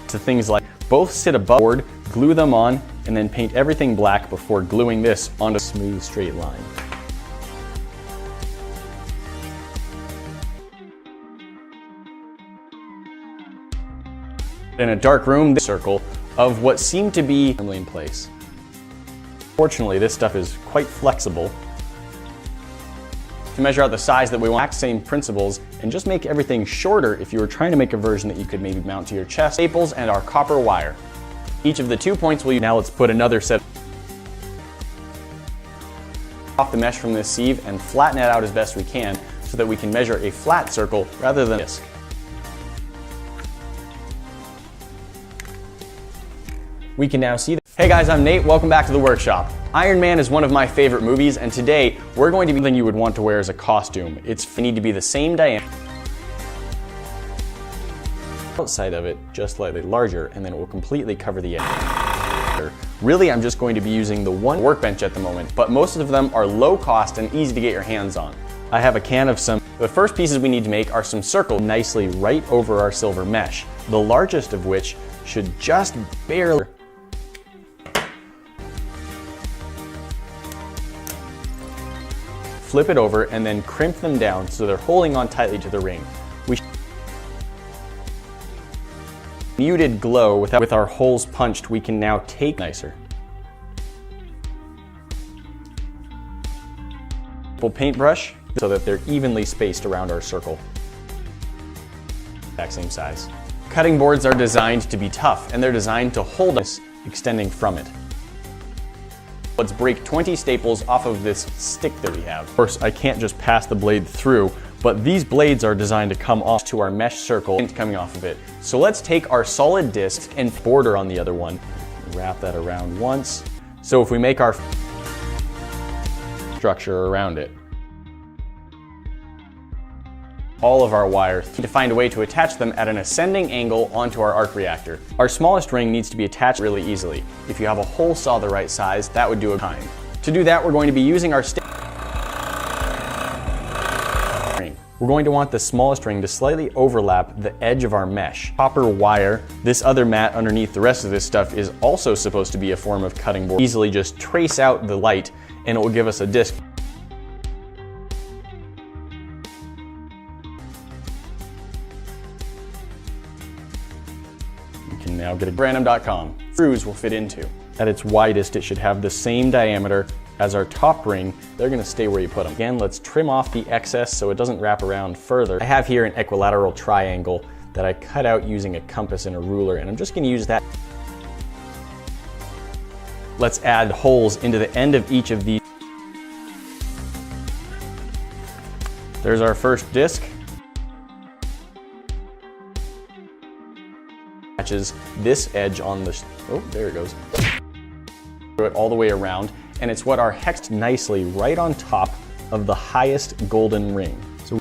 to things like both sit above the board, glue them on, and then paint everything black before gluing this onto a smooth straight line. In a dark room, the circle of what seemed to be firmly in place. Fortunately, this stuff is quite flexible. To measure out the size that we want, same principles, and just make everything shorter if you were trying to make a version that you could maybe mount to your chest. Staples and our copper wire. Each of the 2 points will use. Now let's put another set off the mesh from this sieve and flatten it out as best we can so that we can measure a flat circle rather than a disc. We can now see that. Hey guys, I'm Nate, welcome back to the workshop. Iron Man is one of my favorite movies, and today we're going to be something you would want to wear as a costume. It's need to be the same diameter. Outside of it, just slightly larger, and then it will completely cover the edge. Really, I'm just going to be using the one workbench at the moment, but most of them are low cost and easy to get your hands on. I have a can of some. The first pieces we need to make are some circles nicely right over our silver mesh, the largest of which should just barely. Flip it over and then crimp them down so they're holding on tightly to the ring. We muted glow with our holes punched, we can now take nicer. Paintbrush so that they're evenly spaced around our circle. Exact same size. Cutting boards are designed to be tough, and they're designed to hold us extending from it. Let's break 20 staples off of this stick that we have. Of course, I can't just pass the blade through, but these blades are designed to come off to our mesh circle and coming off of it. So let's take our solid disc and border on the other one. Wrap that around once. So if we make our structure around it, all of our wire, to find a way to attach them at an ascending angle onto our arc reactor. Our smallest ring needs to be attached really easily. If you have a hole saw the right size, that would do a time. To do that, we're going to be using our ring. We're going to want the smallest ring to slightly overlap the edge of our mesh. Copper wire, this other mat underneath the rest of this stuff, is also supposed to be a form of cutting board. Easily just trace out the light and it will give us a disc. Now get a random.com. Screws will fit into. At its widest, it should have the same diameter as our top ring. They're gonna stay where you put them. Again, let's trim off the excess so it doesn't wrap around further. I have here an equilateral triangle that I cut out using a compass and a ruler, and I'm just gonna use that. Let's add holes into the end of each of these. There's our first disc. Matches this edge on the, oh, there it goes. Do it all the way around, and it's what our hexed nicely right on top of the highest golden ring. So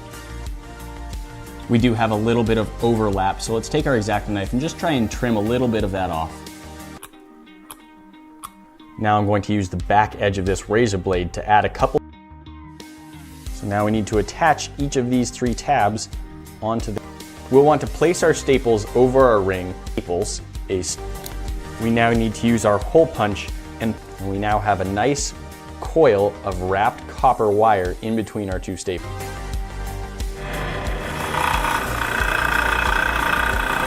we do have a little bit of overlap, so let's take our X-Acto knife and just try and trim a little bit of that off. Now I'm going to use the back edge of this razor blade to add a couple. So now we need to attach each of these 3 tabs onto the. We'll want to place our staples over our ring. Staples. We now need to use our hole punch, and we now have a nice coil of wrapped copper wire in between our 2 staples.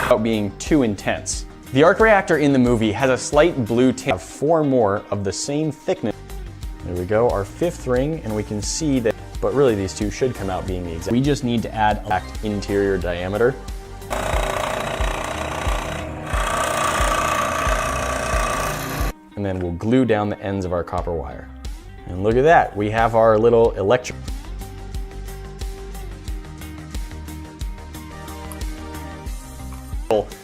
Without being too intense. The arc reactor in the movie has a slight blue tint. Have 4 more of the same thickness. There we go, our 5th ring, and we can see that. But really these 2 should come out being the exact. We just need to add a interior diameter. And then we'll glue down the ends of our copper wire. And look at that, we have our little electric.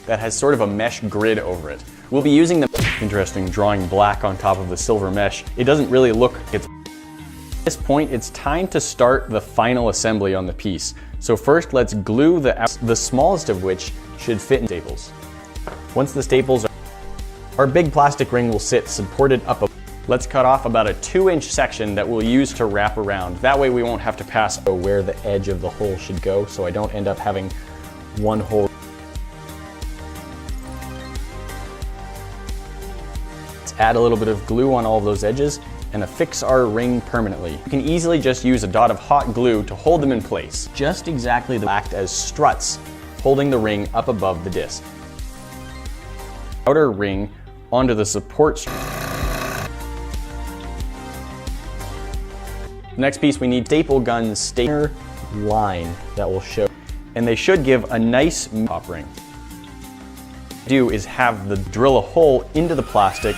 That has sort of a mesh grid over it. We'll be using the interesting drawing black on top of the silver mesh. It doesn't really look, At this point, it's time to start the final assembly on the piece. So first, let's glue the smallest of which should fit in staples. Once the staples are, our big plastic ring will sit supported up. Let's cut off about a 2-inch section that we'll use to wrap around. That way we won't have to pass where the edge of the hole should go, so I don't end up having one hole. Let's add a little bit of glue on all of those edges and affix our ring permanently. You can easily just use a dot of hot glue to hold them in place. Just exactly to act as struts, holding the ring up above the disc. Outer ring onto the support. The next piece we need staple gun stainer line that will show, and they should give a nice top ring. What do is have the drill a hole into the plastic,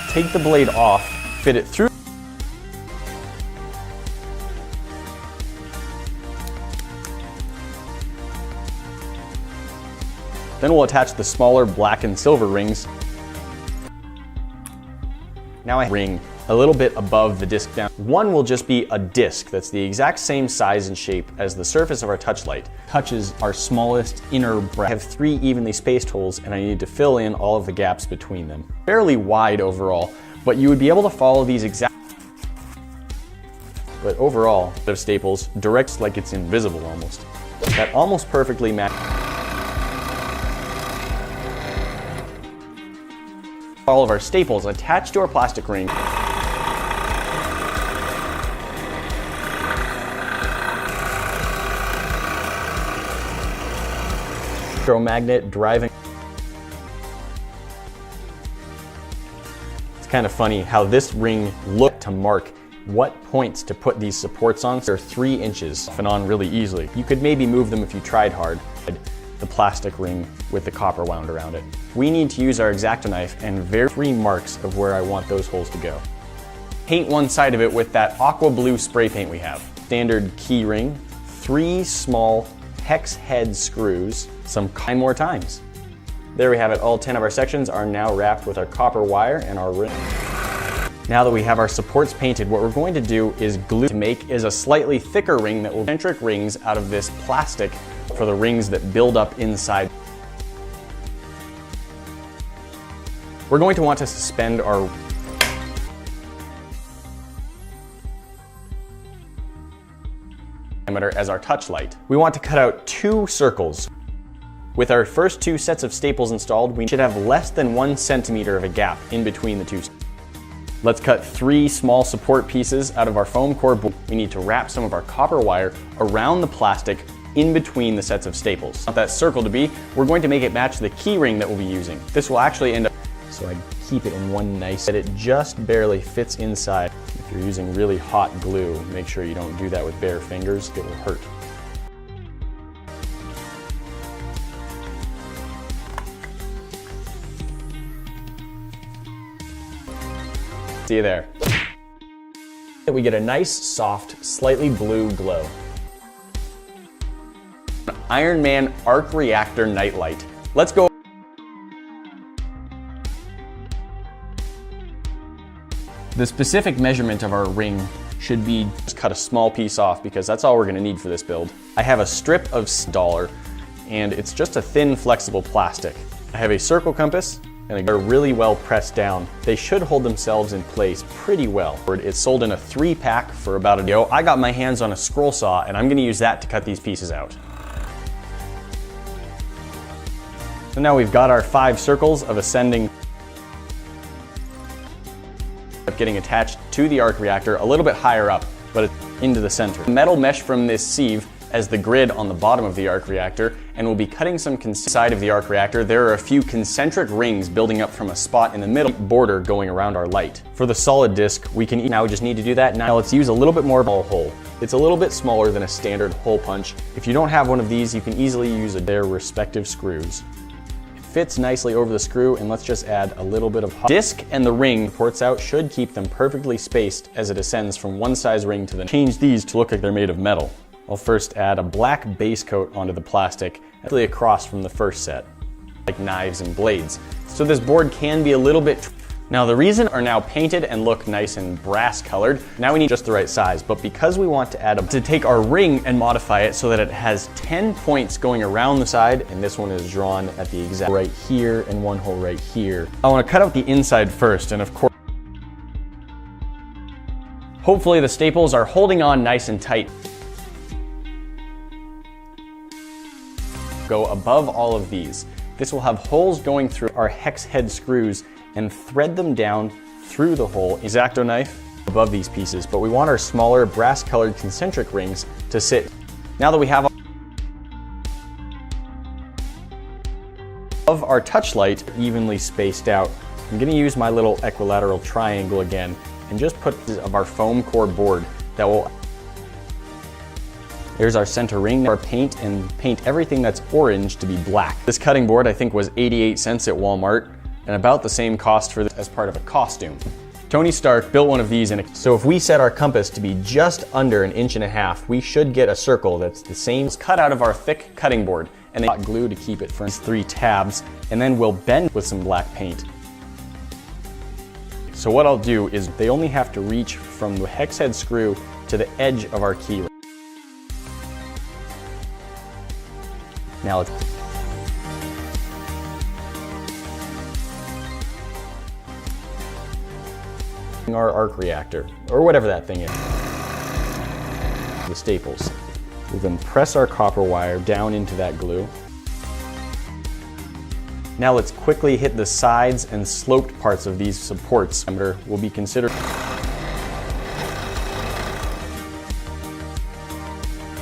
take the blade off, fit it through. Then we'll attach the smaller black and silver rings. Now I ring a little bit above the disc down. One will just be a disc that's the exact same size and shape as the surface of our touch light. Touches our smallest inner bracket. I have 3 evenly spaced holes and I need to fill in all of the gaps between them. Fairly wide overall, but you would be able to follow these exact. But overall, of staples directs like it's invisible almost. That almost perfectly matches all of our staples attached to our plastic ring. Magnet driving. It's kind of funny how this ring looked to mark what points to put these supports on. They're 3 inches off and on really easily. You could maybe move them if you tried hard. The plastic ring with the copper wound around it. We need to use our X-Acto knife and vary 3 marks of where I want those holes to go. Paint one side of it with that aqua blue spray paint we have. Standard key ring, 3 small hex head screws, some 9 more times. There we have it. All 10 of our sections are now wrapped with our copper wire and our ring. Now that we have our supports painted, what we're going to do is glue. To make is a slightly thicker ring that will concentric rings out of this plastic for the rings that build up inside. We're going to want to suspend our diameter as our touch light. We want to cut out 2 circles. With our first 2 sets of staples installed, we should have less than 1 centimeter of a gap in between the 2. Let's cut 3 small support pieces out of our foam core board. We need to wrap some of our copper wire around the plastic in between the sets of staples. Want that circle to be, we're going to make it match the key ring that we'll be using. This will actually end up, so I keep it in one nice, that it just barely fits inside. If you're using really hot glue, make sure you don't do that with bare fingers, it will hurt. See you there. We get a nice, soft, slightly blue glow. Iron Man Arc Reactor Nightlight. Let's go. The specific measurement of our ring should be just cut a small piece off because that's all we're going to need for this build. I have a strip of $1 and it's just a thin flexible plastic. I have a circle compass and they're really well pressed down. They should hold themselves in place pretty well. It's sold in a 3-pack for about $1. I got my hands on a scroll saw and I'm going to use that to cut these pieces out. So now we've got our 5 circles of ascending, getting attached to the arc reactor a little bit higher up, but it's into the center. Metal mesh from this sieve as the grid on the bottom of the arc reactor, and we'll be cutting some side of the arc reactor. There are a few concentric rings building up from a spot in the middle border going around our light. For the solid disc, we can now just need to do that. Now let's use a little bit more ball hole. It's a little bit smaller than a standard hole punch. If you don't have one of these, you can easily use their respective screws. Fits nicely over the screw, and let's just add a little bit of hot. Disc and the ring ports out should keep them perfectly spaced as it ascends from one size ring to the next. Change these to look like they're made of metal. I'll first add a black base coat onto the plastic, actually across from the first set, like knives and blades. So this board can be a little bit. Now the reason are now painted and look nice and brass colored. Now we need just the right size, but because we want to add to take our ring and modify it so that it has 10 points going around the side, and this one is drawn at the exact right here and one hole right here. I want to cut out the inside first, and of course, hopefully the staples are holding on nice and tight. Go above all of these. This will have holes going through our hex head screws and thread them down through the hole, Reactor knife above these pieces, but we want our smaller brass colored concentric rings to sit. Now that we have of our touch light evenly spaced out, I'm going to use my little equilateral triangle again and just put of our foam core board that will. There's our center ring, our paint, and paint everything that's orange to be black. This cutting board I think was 88 cents at Walmart and about the same cost for this as part of a costume. Tony Stark built one of these so if we set our compass to be just under 1.5 inches, we should get a circle that's the same cut out of our thick cutting board, and then glue to keep it for 3 tabs, and then we'll bend with some black paint. So what I'll do is they only have to reach from the hex head screw to the edge of our key. Now let's our arc reactor, or whatever that thing is, the staples. We'll then press our copper wire down into that glue. Now let's quickly hit the sides and sloped parts of these supports. Will be considered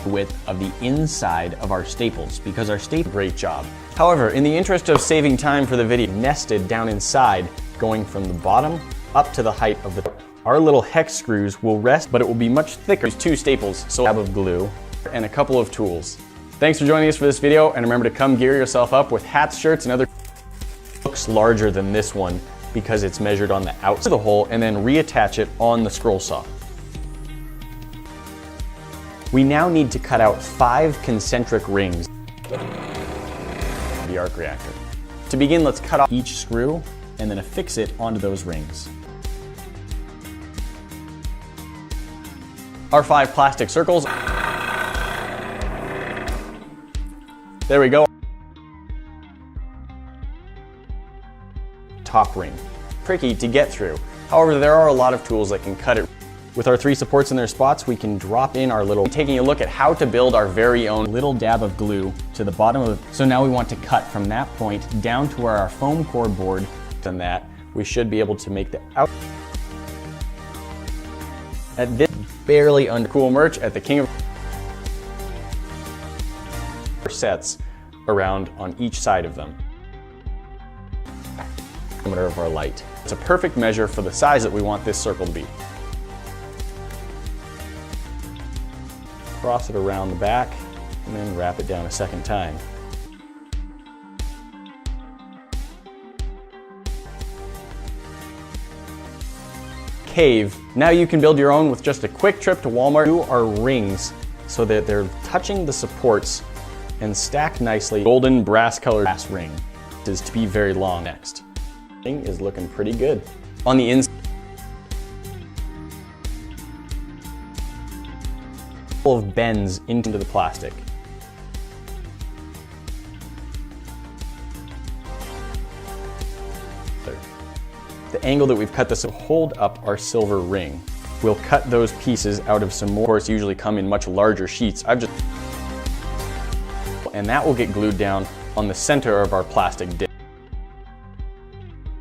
width of the inside of our staples, because our great job. However, in the interest of saving time for the video, nested down inside, going from the bottom up to the height of our little hex screws will rest, but it will be much thicker. There's 2 staples, so a dab of glue, and a couple of tools. Thanks for joining us for this video, and remember to come gear yourself up with hats, shirts, and other. Looks larger than this one because it's measured on the outside of the hole, and then reattach it on the scroll saw. We now need to cut out 5 concentric rings of the arc reactor. To begin, let's cut off each screw and then affix it onto those rings. Our 5 plastic circles. There we go. Top ring. Tricky to get through. However, there are a lot of tools that can cut it. With our 3 supports in their spots, we can drop in our little, taking a look at how to build our very own little dab of glue to the bottom of it. So now we want to cut from that point down to where our foam core board, and that we should be able to make the out. At this barely under cool merch at the King of sets around on each side of them. Of our light. It's a perfect measure for the size that we want this circle to be. Cross it around the back and then wrap it down a second time. Cave. Now you can build your own with just a quick trip to Walmart. Do our rings so that they're touching the supports and stack nicely. Golden brass colored brass ring is to be very long next. Is looking pretty good. On the inside, full of bends into the plastic. The angle that we've cut this will hold up our silver ring. We'll cut those pieces out of some more, of course, usually come in much larger sheets. And that will get glued down on the center of our plastic disc.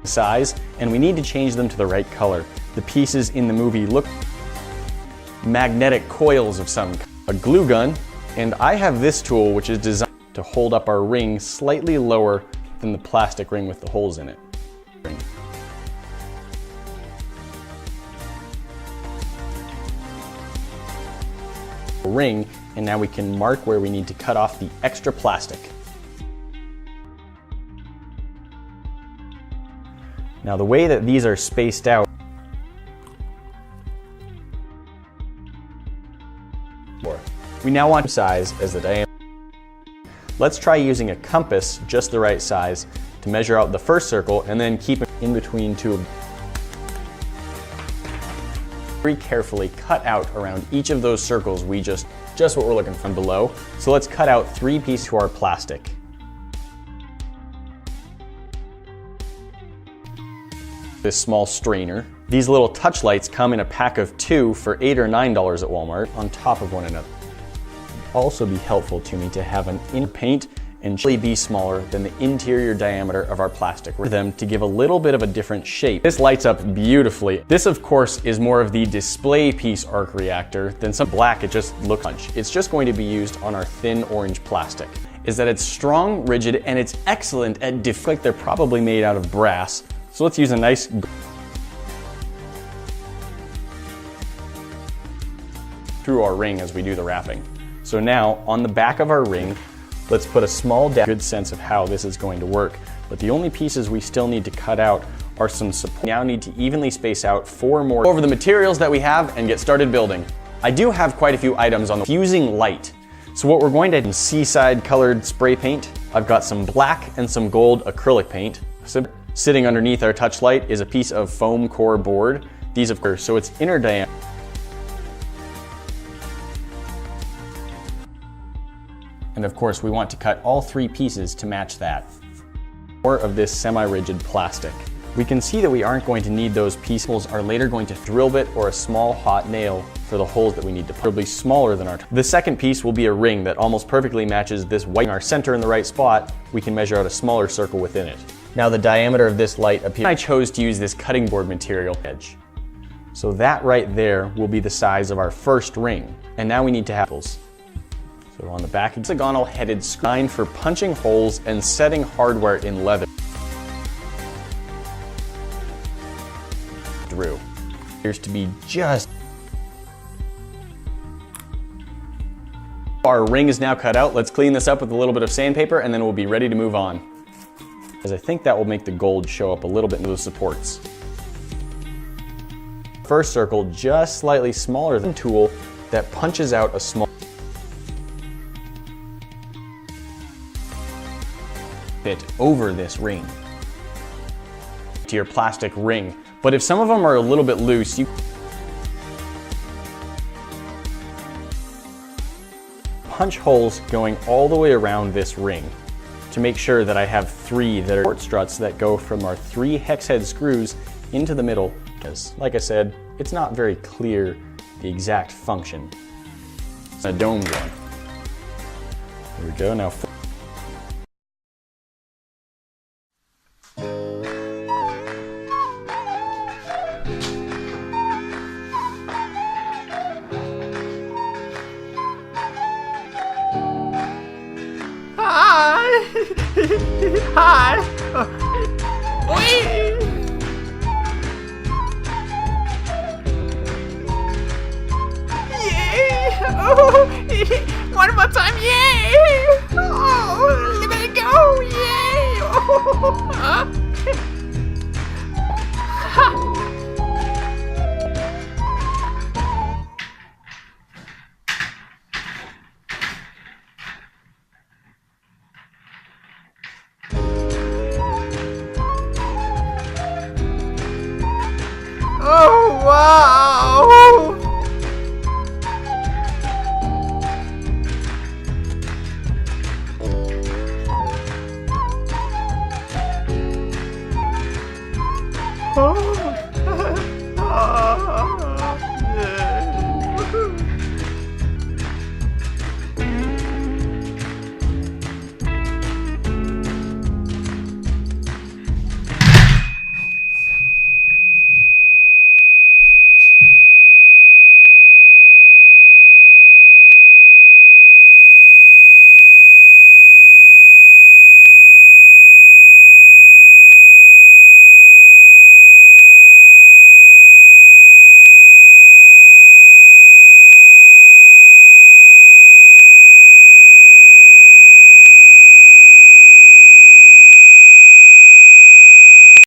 Size, and we need to change them to the right color. The pieces in the movie look magnetic coils of some kind. A glue gun, and I have this tool which is designed to hold up our ring slightly lower than the plastic ring with the holes in it. Ring, and now we can mark where we need to cut off the extra plastic. Now the way that these are spaced out, we now want size as the diameter. Let's try using a compass, just the right size, to measure out the first circle and then keep it in between 2. Very carefully cut out around each of those circles just what we're looking from below. So let's cut out 3 pieces to our plastic. This small strainer. These little touch lights come in a pack of 2 for $8 or $9 at Walmart on top of one another. Also be helpful to me to have an in paint and be smaller than the interior diameter of our plastic for them to give a little bit of a different shape. This lights up beautifully. This, of course, is more of the display piece arc reactor than some black. It just looks punch. It's just going to be used on our thin orange plastic. Is that it's strong, rigid, and it's excellent at like they're probably made out of brass. So let's use a nice through our ring as we do the wrapping. So now on the back of our ring, let's put a small good sense of how this is going to work. But the only pieces we still need to cut out are some support. We now need to evenly space out 4 more over the materials that we have and get started building. I do have quite a few items on the fusing light. So what we're going to do, seaside colored spray paint. I've got some black and some gold acrylic paint. Sitting underneath our touch light is a piece of foam core board. These of course, so it's inner diameter. And of course, we want to cut all 3 pieces to match that. More of this semi-rigid plastic. We can see that we aren't going to need those pieces. Are later going to drill bit or a small hot nail for the holes that we need to put. Probably smaller than our. The second piece will be a ring that almost perfectly matches this white. In our center in the right spot, we can measure out a smaller circle within it. Now the diameter of this light appears. I chose to use this cutting board material edge. So that right there will be the size of our first ring. And now we need to have holes. So on the back, hexagonal headed screw for punching holes and setting hardware in leather. Through. Appears to be just. Our ring is now cut out. Let's clean this up with a little bit of sandpaper and then we'll be ready to move on. As I think that will make the gold show up a little bit into the supports. First circle just slightly smaller than the tool that punches out a small bit over this ring to your plastic ring. But if some of them are a little bit loose, you punch holes going all the way around this ring to make sure that I have 3 that are support struts that go from our 3 hex head screws into the middle. Because, like I said, it's not very clear the exact function. It's a domed one. There we go. Now. Hi! Yay! Oh! One more time, yay! Oh! Let it go! Yay! Oh! Oh, wow! Oh.